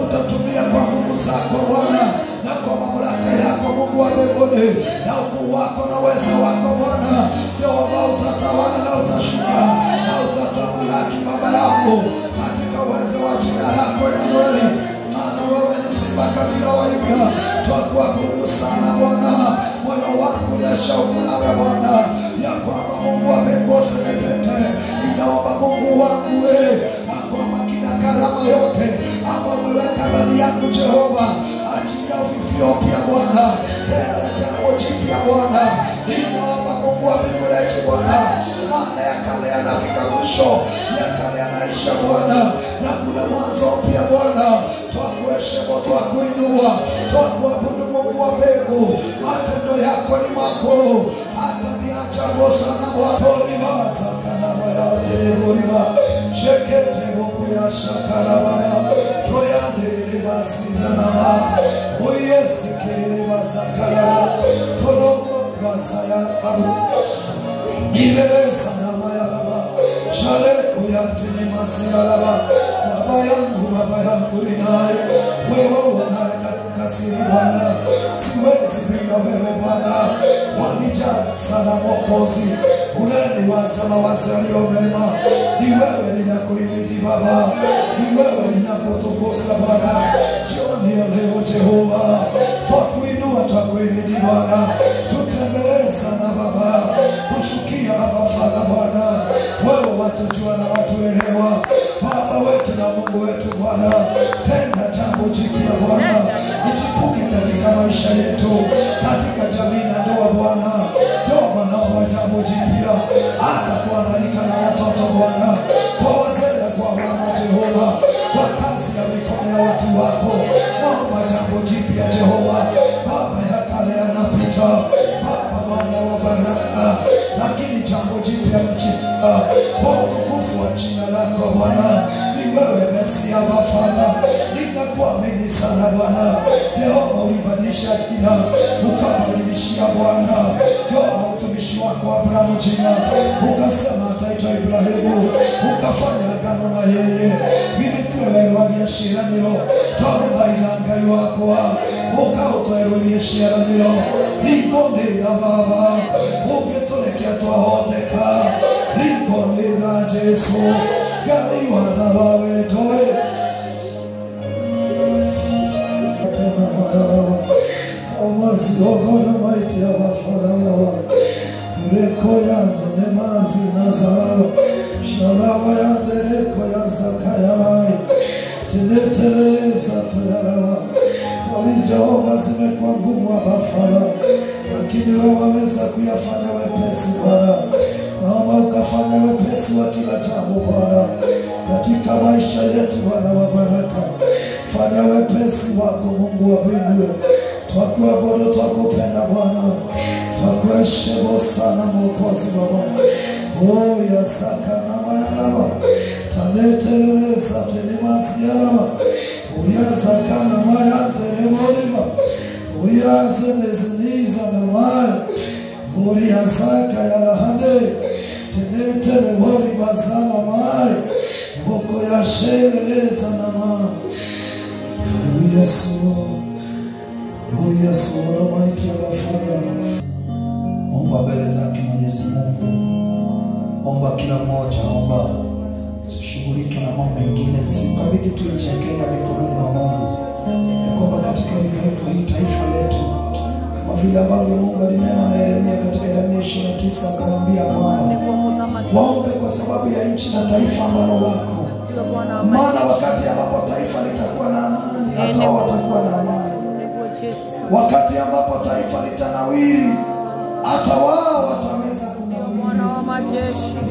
Utatumia kwa nguvu zako Bwana. twakuabudu sana Bwana. Moyo wangu na shauku nawe Bwana, ya kwamba Mungu wa mbingu usinipite. Ninaomba Mungu wangu ya kwamba kila karama yote ambao umeweka ndani yangu Jehova, achilia ufifio pia Bwana, tena jambo jipya Bwana. Ninaomba Mungu wa mbingu na nchi Bwana, maana ya kale yanafika mwisho, ya kale yanaisha Bwana, na kuna mwanzo pia Bwana. Twakuheshimu, twakuinua, twakuabudu Mungu wa mbingu. Matendo yako ni makuu, hata ni ajabu sana Bwana. Polimaza kanama ya teleboriba, shekete Mungu ya shakalabana, toyandele basi zanama, uyesi kelele basakalala, tolomba basaya babu, ilele sanama ya baba, shale kuyatini masiyalaba. Baba yangu ninaye, wewe wanakasiri Bwana, siwezi bila wewe Bwana. Wanijali sana Mwokozi, unaniwaza mawazo yaliyo mema. Ni wewe ninakuhimidi Baba, ni wewe ninakutukuza Bwana. Jioni ya leo Jehova, twakuinua, twakuhimidi Bwana. Tutembelee sana Baba, tushukia hapa Baba Bwana. Wewe watujua na watuelewa Baba wetu na Mungu wetu Bwana. Tenda jambo jipya Bwana, ichipuke katika maisha yetu, katika jamii na ndoa Bwana. Jehova, naomba jambo jipya, hata kuangalika na watoto Bwana, kwa wazee na kwa mama Jehova, kwa kazi ya mikono ya watu wako. Naomba jambo jipya Jehova. Baba ya kale yanapita Baba, Bwana wa baraka, lakini jambo jipya mchipya kwa utukufu wa jina lako Bwana. Ni wewe Mesia Baba, ninakuamini sana Bwana. Jehova, ulibadilisha jina ukabadilishia Bwana Jehova mtumishi wako Abrahamu jina, ukasema ataitwa Ibrahimu, ukafanya agano na yeye ili tuwe rwanya shiraniro twaruha inangai wakwa ukautoerulie shiraniro nikondera Baba ungeturekea twahoteka nikondera Jesu Gai wana wawe toe Omaziogono maiti ya wafarawa Reko ya zanemazi na zarawa Shalawa ya dereko ya zakayawai Tineteleza tuyarawa Wali Jehova zimekuwa ngumu wa bafara, lakini wewe waweza kuyafanya wepesi Bwana. Naomba ukafanya wepesi wa kila jambo Bwana, katika maisha yetu Bwana wa baraka. Fanya wepesi wako Mungu wa mbingu. Twakuabudu, twakupenda Bwana, twakuheshimu sana Mwokozi Baba. Ya saka na mayalama taneteleza telemasi yalama uya saka na maya telemolima uya zeneziniza na maya uya saka yalahande tenetelemolima zala maya voko ya sheleleza na maya Yesu Almighty our Father. Omba mbele zake Mwenyezi Mungu. Omba kila mmoja, omba shughulika na mambo mengine, sikabidi tuichekea mikononi mwa Mungu. Ya kwamba katika revival hii taifa letu, kama vile ambavyo Mungu alinena na Yeremia katika Yeremia 29 akamwambia kwamba waombe kwa sababu ya nchi na taifa ambalo wako. Maana wakati ambapo taifa litakuwa na amani, hata wao watakuwa na amani. Wakati ambapo taifa litanawiri, hata wao wataweza kunawiri.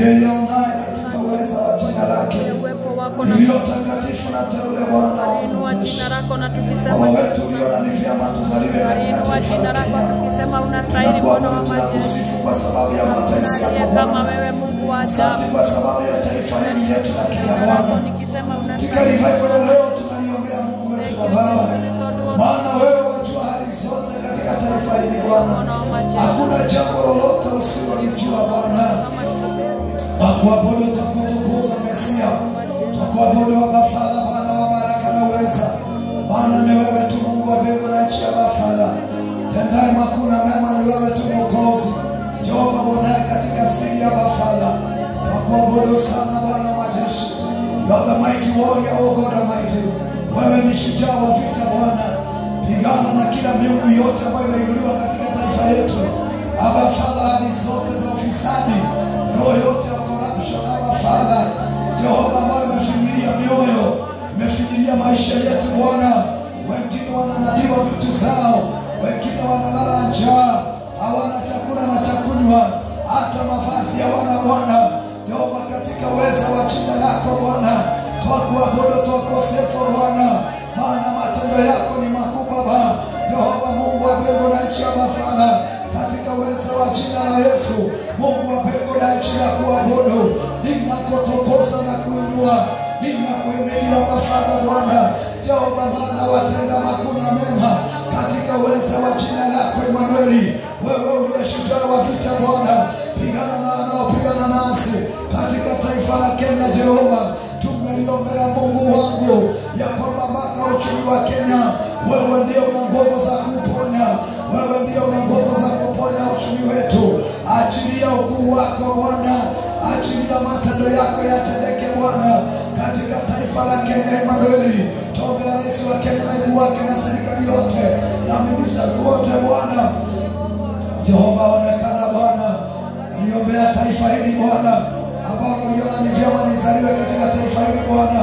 Yeye unaye katika uweza wa jina lake iliyo takatifu na teule Bwana. Baba wetu ulio na vyema tuzaliwe katika taifa lako. Tunakusifu kwa sababu ya mapenzi yako Bwana. Asante kwa sababu ya taifa hili yetu la Kenya Bwana. Katika revival ya leo tunaliombea Mungu wetu na Baba, maana wewe wajua hali zote katika taifa hili Bwana. Hakuna jambo lolote usilolijua Bwana. Twakuabudu, twakutukuza Mesia, twakuabudu Baba Bwana wa baraka na uweza. Maana ni wewe tu Mungu wa mbingu na nchi ya Baba. Tendaye makuu na mema ni wewe tu Mwokozi. Jehova unaye katika siri ya Baba. Twakuabudu sana Bwana wa majeshi. You are the mighty warrior, O God Almighty. Wewe ni shujaa wa vita Bwana. pigana na kila miungu yote ambayo imeinuliwa katika taifa yetu. Aba Father, hadi zote za ufisadi, roho yote ya corruption, Aba Father, Jehova, ambayo imefinyilia mioyo, imefinyilia maisha yetu Bwana. Wengine wananadiwa vitu zao, wengine wanalala njaa, hawana chakula na chakunywa, hata mavazi hawana Bwana. Jehova, katika uweza wa jina lako Bwana, twakuabudu, twakusifu Bwana, maana matendo yako ni makubwa Baba. Jehova Mungu wa mbingu na nchi, Aba Father, katika uweza wa jina la Yesu, Mungu wa mbingu na nchi, na kuabudu, ninakutukuza na kuinua, ninakuhimidia Aba Father Bwana. Jehova, maana watenda makuu na mema, katika uweza wa jina lako Emmanueli. Wewe uliye shujaa wa vita Bwana, pigana na wanaopigana nasi katika taifa la Kenya. Jehova, tumeliombea Mungu wangu ya kwamba mpaka uchumi wa Kenya, wewe ndio una nguvu za kuponya, wewe ndio una nguvu za kuponya uchumi wetu. Achilia ukuu wako Bwana, achilia matendo yako yatendeke Bwana katika taifa la Kenya Emmanueli. Tuombea rais wa Kenya, naibu wake na serikali yote na ministers wote Bwana. Jehova, onekana Bwana. Niombea taifa hili Bwana, ambalo uliona ni vyema nizaliwe katika taifa hili Bwana.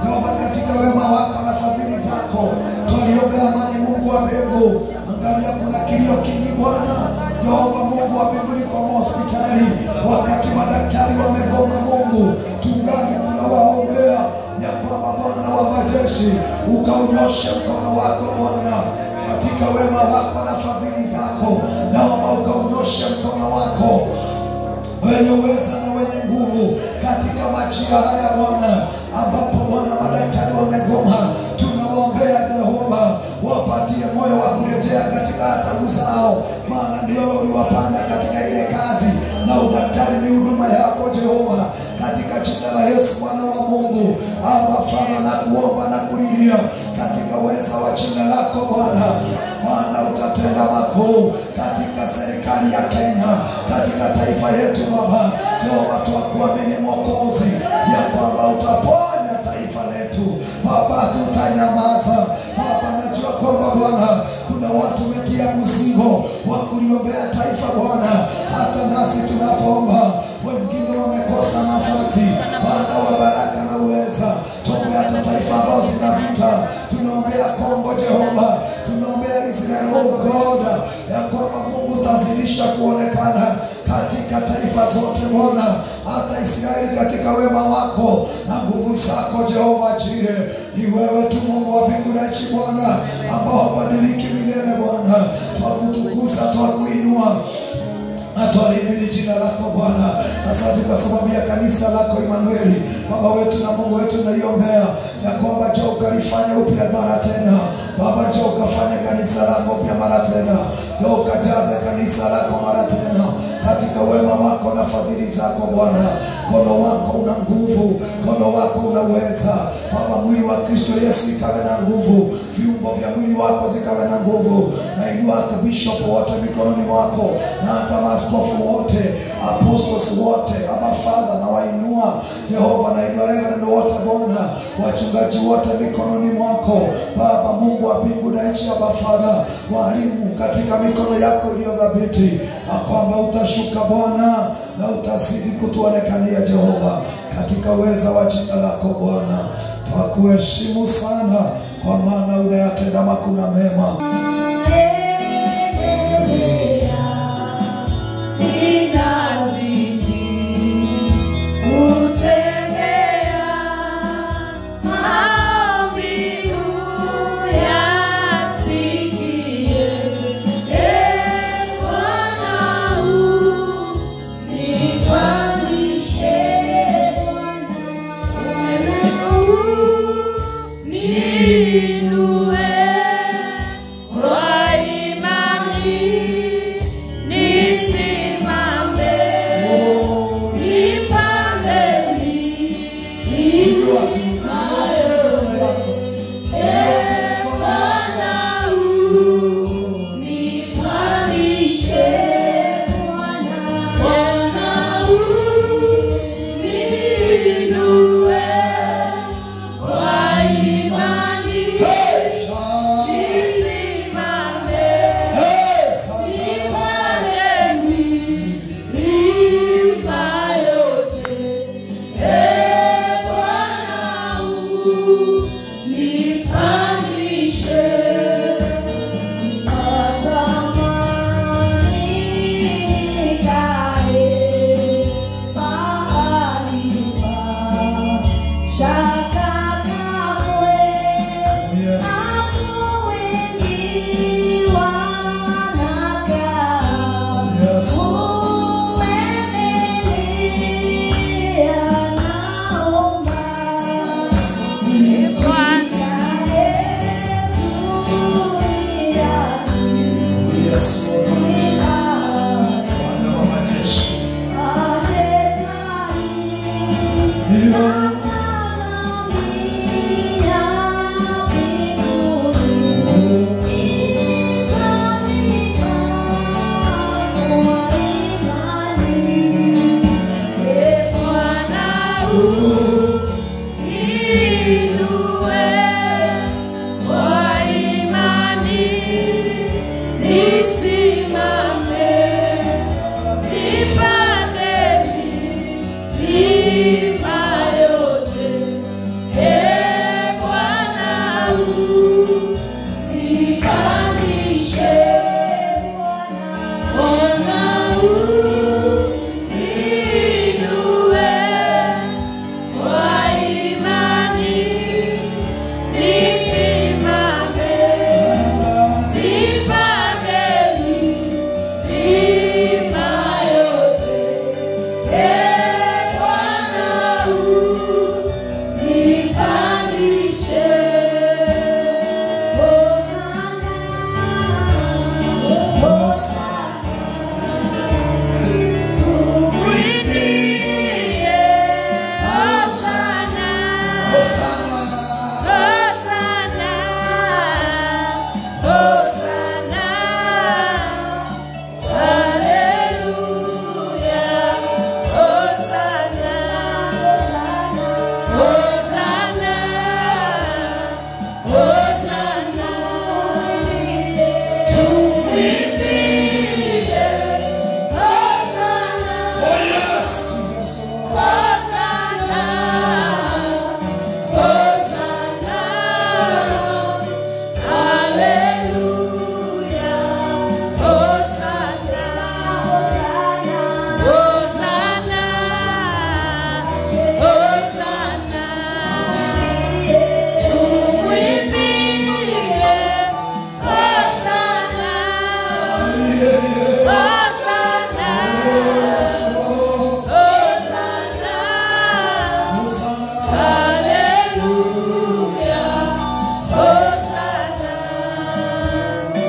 Jehova, katika wema wako na fadhili zako, tuliombea amani Mungu wa mbingu. Angalia kuna kilio kingi Bwana. Jehova Mungu wa mbinguni, kwa hospitali, wakati madaktari wamegoma Mungu, tungali tunawaombea ya kwamba Bwana wa majeshi, ukaunyoshe mkono wako Bwana, katika wema wako na fadhili zako. Naomba ukaunyoshe mkono wako wenye uweza na wenye nguvu katika majira haya Bwana, ambapo Bwana madaktari wamegoma. Tunawaombea Jehova, wapatie moyo wa kurejea katika tabu zao, maana ndio uliwapanda katika ile kazi, na udaktari ni huduma yako Jehova, katika jina la Yesu Bwana wa Mungu. Aba Father, na kuomba na kulilia katika uweza wa jina lako Bwana, maana utatenda makuu katika serikali ya Kenya, katika taifa yetu Baba. Jehova, twakuamini Mwokozi ya kwamba utaponya taifa letu Baba, tutanyamaza Baba. Najua kwamba Bwana kuna watu umetia mzigo wa kuliombea taifa Bwana, hata nasi tunapoomba wengine wamekosa nafasi Bwana wa baraka na uweza. Tuombea hata taifa ambao zina vita, tunaombea Kongo Jehova, tunaombea Israel oh God, ya kwamba Mungu utazidisha kuonekana katika taifa zote Bwana, hata Israeli katika wema wako na nguvu zako Jehova Jire. Ni wewe tu Mungu wa mbingu na nchi Bwana, ambao hubadiliki milele Bwana. Twakutukuza, twakuinua na twalihimidi jina lako Bwana. Asante kwa sababu ya kanisa lako Emmanueli. Baba wetu na Mungu wetu, naliombea ya kwamba njoo ukalifanya upya mara tena Baba, njoo ukafanya kanisa lako upya mara tena, njoo ukajaze kanisa lako mara tena katika wema wako na fadhili zako Bwana. Mkono wako una nguvu, mkono wako unaweza Baba. Mwili wa Kristo Yesu ikawe na nguvu, viungo vya mwili wako zikawe na nguvu. Na inua hata bishop wote mikononi mwako, na hata maaskofu wote, apostles wote Aba Father, na wainua Jehova, na inua reverend wote Bwana, wachungaji wote mikononi mwako Baba. Mungu wa mbingu na nchi Aba Father, walimu katika mikono yako iliyo dhabiti, na kwamba utashuka Bwana na utazidi kutuonekania Jehova, katika uweza wa jina lako Bwana. Twakuheshimu sana, kwa maana unayatenda makuu na mema.